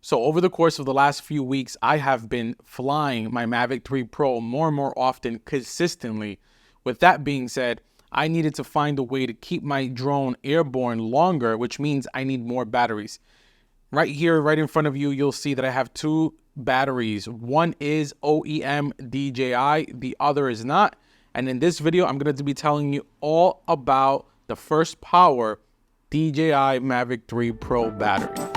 So over the course of the last few weeks, I have been flying my Mavic 3 Pro more and more often consistently. With that being said, I needed to find a way to keep my drone airborne longer, which means I need more batteries. Right here, right in front of you, you'll see that I have two batteries. One is OEM DJI, the other is not. And in this video, I'm going to be telling you all about the FirstPower DJI Mavic 3 Pro battery.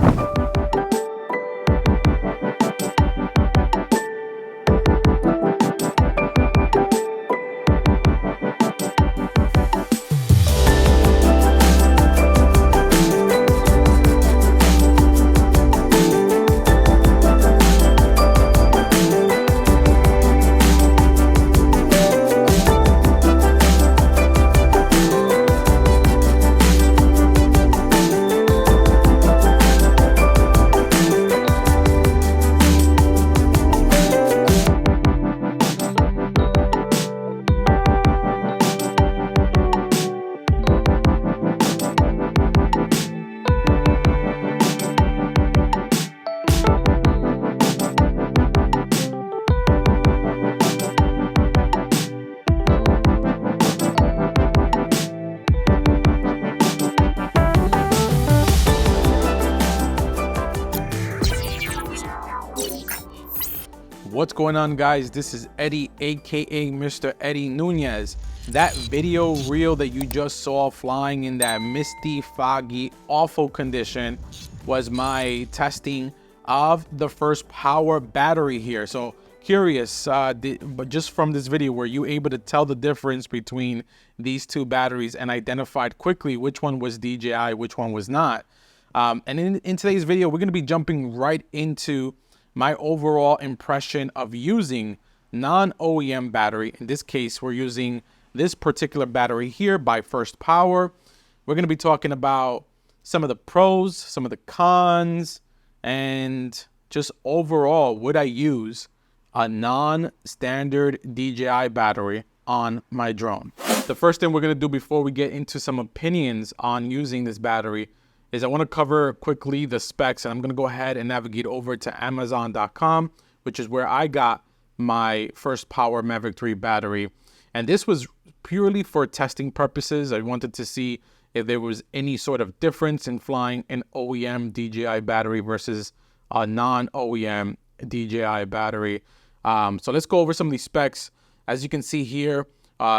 What's going on, guys? This is Eddie, aka Mr. Eddie Nunez. That video reel that you just saw flying in that misty, foggy, awful condition was my testing of the FirstPower battery here. So curious, but just from this video, were you able to tell the difference between these two batteries and identified quickly which one was DJI, which one was not? And in today's video, we're going to be jumping right into my overall impression of using non-OEM battery. In this case, we're using this particular battery here by FirstPower. We're going to be talking about some of the pros, some of the cons, and just overall, would I use a non-standard DJI battery on my drone? The first thing we're going to do before we get into some opinions on using this battery is I want to cover quickly the specs, and I'm going to go ahead and navigate over to Amazon.com, which is where I got my FirstPower Mavic 3 battery. And this was purely for testing purposes. I wanted to see if there was any sort of difference in flying an OEM DJI battery versus a non-OEM DJI battery. So let's go over some of these specs. As you can see here,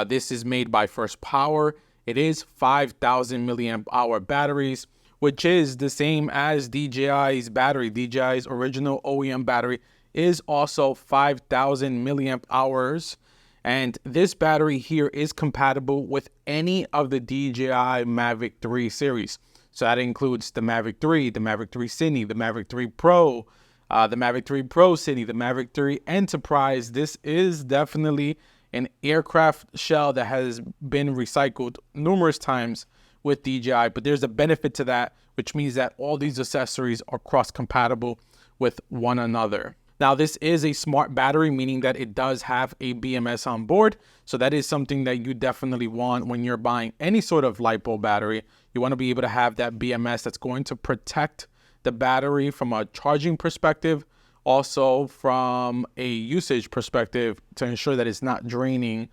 this is made by FirstPower. It is 5,000 milliamp hour batteries, which is the same as DJI's battery. DJI's original OEM battery is also 5,000 milliamp hours. And this battery here is compatible with any of the DJI Mavic 3 series. So that includes the Mavic 3, the Mavic 3 Cine, the Mavic 3 Pro, the Mavic 3 Pro Cine, the Mavic 3 Enterprise. This is definitely an aircraft shell that has been recycled numerous times with DJI, but there's a benefit to that, which means that all these accessories are cross-compatible with one another. Now, this is a smart battery, meaning that it does have a BMS on board. So that is something that you definitely want when you're buying any sort of LiPo battery. You want to be able to have that BMS that's going to protect the battery from a charging perspective, also from a usage perspective, to ensure that it's not draining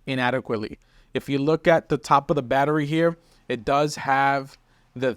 inadequately. If you look at the top of the battery here, it does have the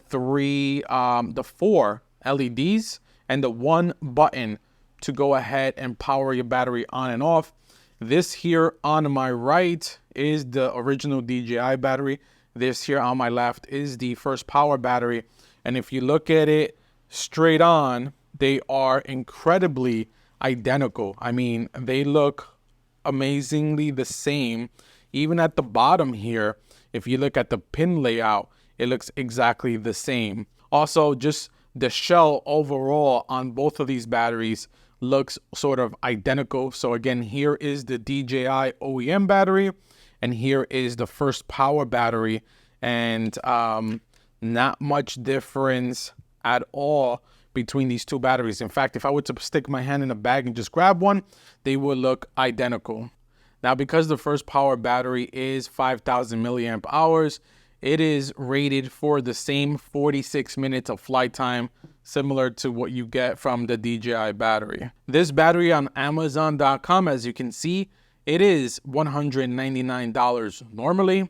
four LEDs and the one button to go ahead and power your battery on and off. This here on my right is the original DJI battery. This here on my left is the FirstPower battery. And if you look at it straight on, they are incredibly identical. I mean, they look amazingly the same. Even at the bottom here, if you look at the pin layout, it looks exactly the same. Also, just the shell overall on both of these batteries looks sort of identical. So again, here is the DJI OEM battery, and here is the FirstPower battery, and not much difference at all between these two batteries. In fact, if I were to stick my hand in a bag and just grab one, they would look identical. Now, because the FirstPower battery is 5,000 milliamp hours, it is rated for the same 46 minutes of flight time, similar to what you get from the DJI battery. This battery on Amazon.com, as you can see, it is $199 normally.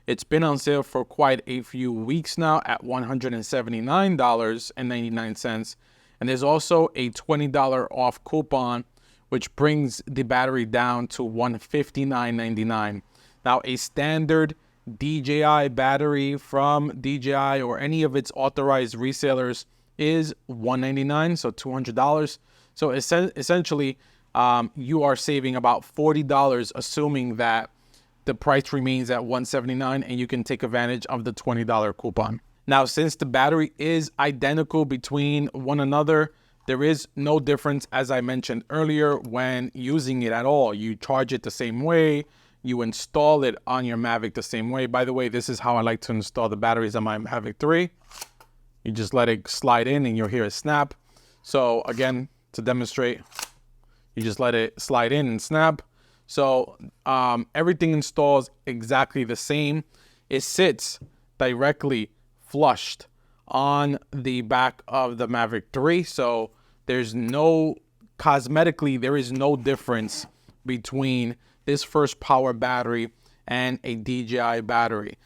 It's been on sale for quite a few weeks now at $179.99. And there's also a $20 off coupon, which brings the battery down to $159.99. Now, a standard DJI battery from DJI or any of its authorized resellers is $199, so $200. So essentially, you are saving about $40, assuming that the price remains at $179 and you can take advantage of the $20 coupon. Now, since the battery is identical between one another, there is no difference, as I mentioned earlier, when using it at all. You charge it the same way. You install it on your Mavic the same way. By the way, this is how I like to install the batteries on my Mavic 3. You just let it slide in and you'll hear it snap. So again, to demonstrate, you just let it slide in and snap. So everything installs exactly the same. It sits directly flushed on the back of the Mavic 3. So there's no, cosmetically, there is no difference between this FirstPower battery and a DJI battery.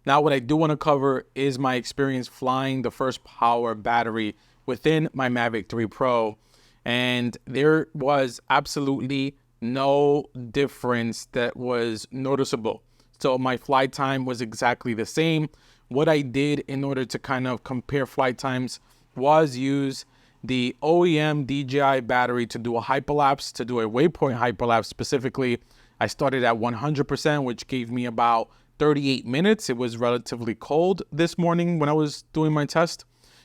Now, what I do want to cover is my experience flying the FirstPower battery within my Mavic 3 Pro. And there was absolutely no difference that was noticeable. So my flight time was exactly the same. What I did in order to kind of compare flight times was use the OEM DJI battery to do a hyperlapse, to do a waypoint hyperlapse specifically. I started at 100%, which gave me about 38 minutes. It was relatively cold this morning when I was doing my test.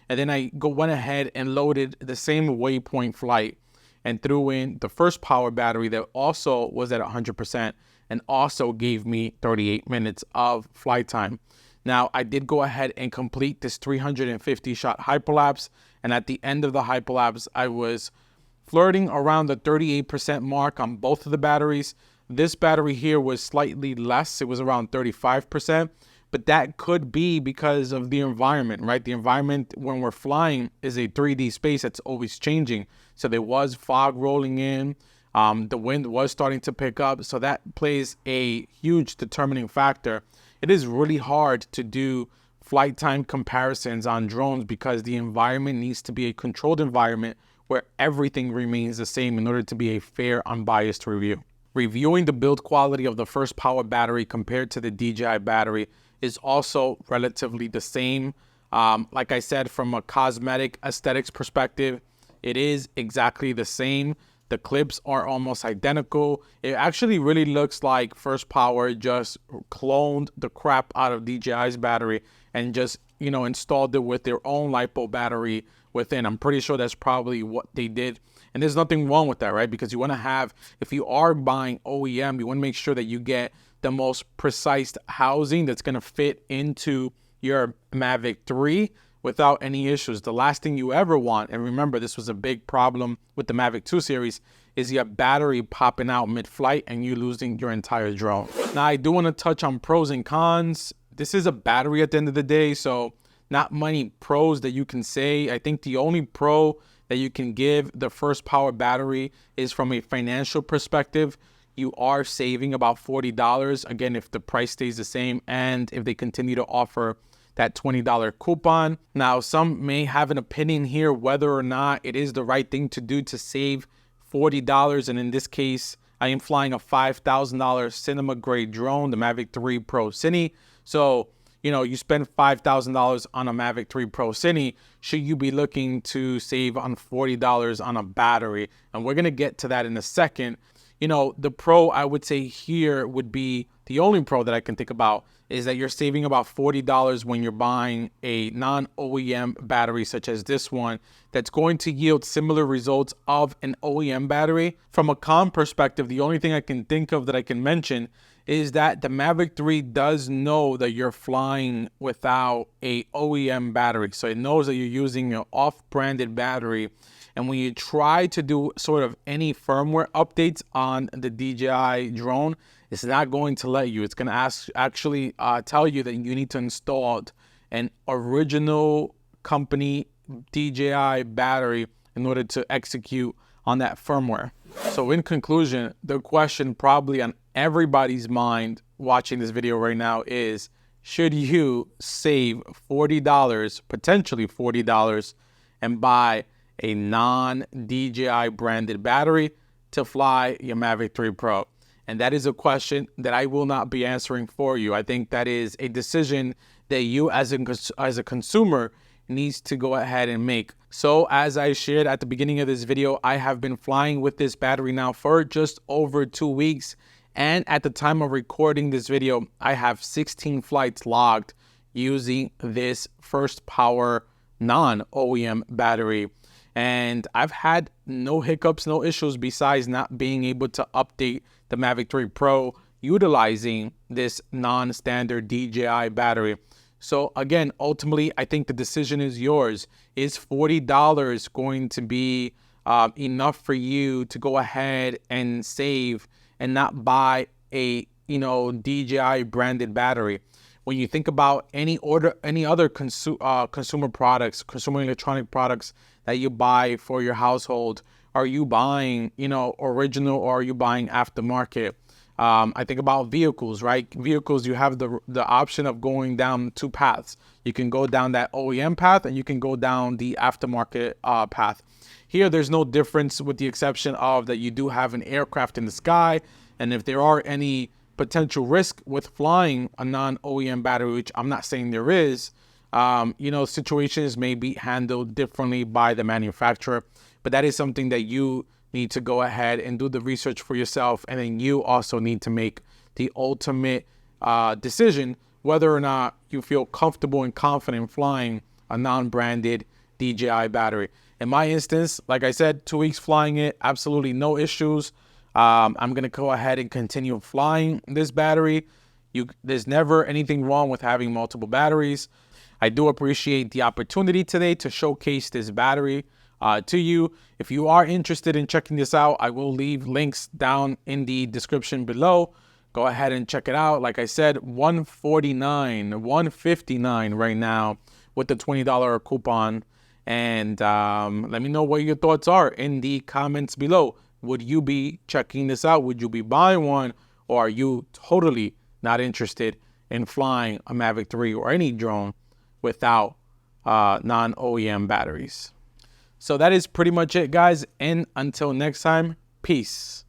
And then I went ahead and loaded the same waypoint flight and threw in the FirstPower battery that also was at 100% and also gave me 38 minutes of flight time. Now, I did go ahead and complete this 350 shot hyperlapse. And at the end of the hyperlapse, I was flirting around the 38% mark on both of the batteries. This battery here was slightly less. It was around 35%, but that could be because of the environment, right? The environment when we're flying is a 3D space that's always changing. So there was fog rolling in. The wind was starting to pick up. So that plays a huge determining factor. It is really hard to do flight time comparisons on drones because the environment needs to be a controlled environment where everything remains the same in order to be a fair, unbiased review. Reviewing the build quality of the FirstPower battery compared to the DJI battery is also relatively the same. Like I said, from a cosmetic aesthetics perspective, it is exactly the same. The clips are almost identical. It actually really looks like FirstPower just cloned the crap out of DJI's battery and just, installed it with their own LiPo battery within. I'm pretty sure that's probably what they did. And there's nothing wrong with that, right? Because you want to have, if you are buying OEM, you want to make sure that you get the most precise housing that's going to fit into your Mavic 3 without any issues. The last thing you ever want, and remember, this was a big problem with the Mavic 2 series, is your battery popping out mid-flight and you losing your entire drone. Now, I do want to touch on pros and cons. This is a battery at the end of the day, so not many pros that you can say. I think the only pro that you can give the FirstPower battery is from a financial perspective. You are saving about $40, again, if the price stays the same and if they continue to offer that $20 coupon. Now, some may have an opinion here whether or not it is the right thing to do to save $40. And in this case, I am flying a $5,000 cinema grade drone, the Mavic 3 Pro Cine. So, you spend $5,000 on a Mavic 3 Pro Cine, should you be looking to save on $40 on a battery? And we're going to get to that in a second. The pro I would say here would be, the only pro that I can think about is that you're saving about $40 when you're buying a non-OEM battery such as this one that's going to yield similar results of an OEM battery. From a con perspective, the only thing I can think of that I can mention is that the Mavic 3 does know that you're flying without a OEM battery. So it knows that you're using an off-branded battery. And when you try to do sort of any firmware updates on the DJI drone, it's not going to let you. It's going to actually tell you that you need to install an original company DJI battery in order to execute on that firmware. So in conclusion, the question probably on everybody's mind watching this video right now is, should you save $40, potentially $40, and buy a non-DJI branded battery to fly your Mavic 3 Pro? And that is a question that I will not be answering for you. I think that is a decision that you as a consumer needs to go ahead and make. So as I shared at the beginning of this video, I have been flying with this battery now for just over 2 weeks. And at the time of recording this video, I have 16 flights logged using this FirstPower non-OEM battery. And I've had no hiccups, no issues besides not being able to update the Mavic 3 Pro utilizing this non-standard DJI battery. So again, ultimately, I think the decision is yours. Is $40 going to be enough for you to go ahead and save and not buy a DJI branded battery? When you think about any other consumer products, consumer electronic products that you buy for your household, are you buying original or are you buying aftermarket? I think about vehicles, right? Vehicles, you have the option of going down two paths. You can go down that OEM path and you can go down the aftermarket path. Here, there's no difference with the exception of that you do have an aircraft in the sky. And if there are any potential risk with flying a non-OEM battery, which I'm not saying there is, situations may be handled differently by the manufacturer. But that is something that you need to go ahead and do the research for yourself. And then you also need to make the ultimate decision whether or not you feel comfortable and confident flying a non-branded DJI battery. In my instance, like I said, 2 weeks flying it, absolutely no issues. I'm going to go ahead and continue flying this battery. There's never anything wrong with having multiple batteries. I do appreciate the opportunity today to showcase this battery to you. If you are interested in checking this out, I will leave links down in the description below. Go ahead and check it out. Like I said, $159 right now with the $20 coupon. And let me know what your thoughts are in the comments below. Would you be checking this out? Would you be buying one? Or are you totally not interested in flying a Mavic 3 or any drone without non-OEM batteries? So that is pretty much it, guys. And until next time, peace.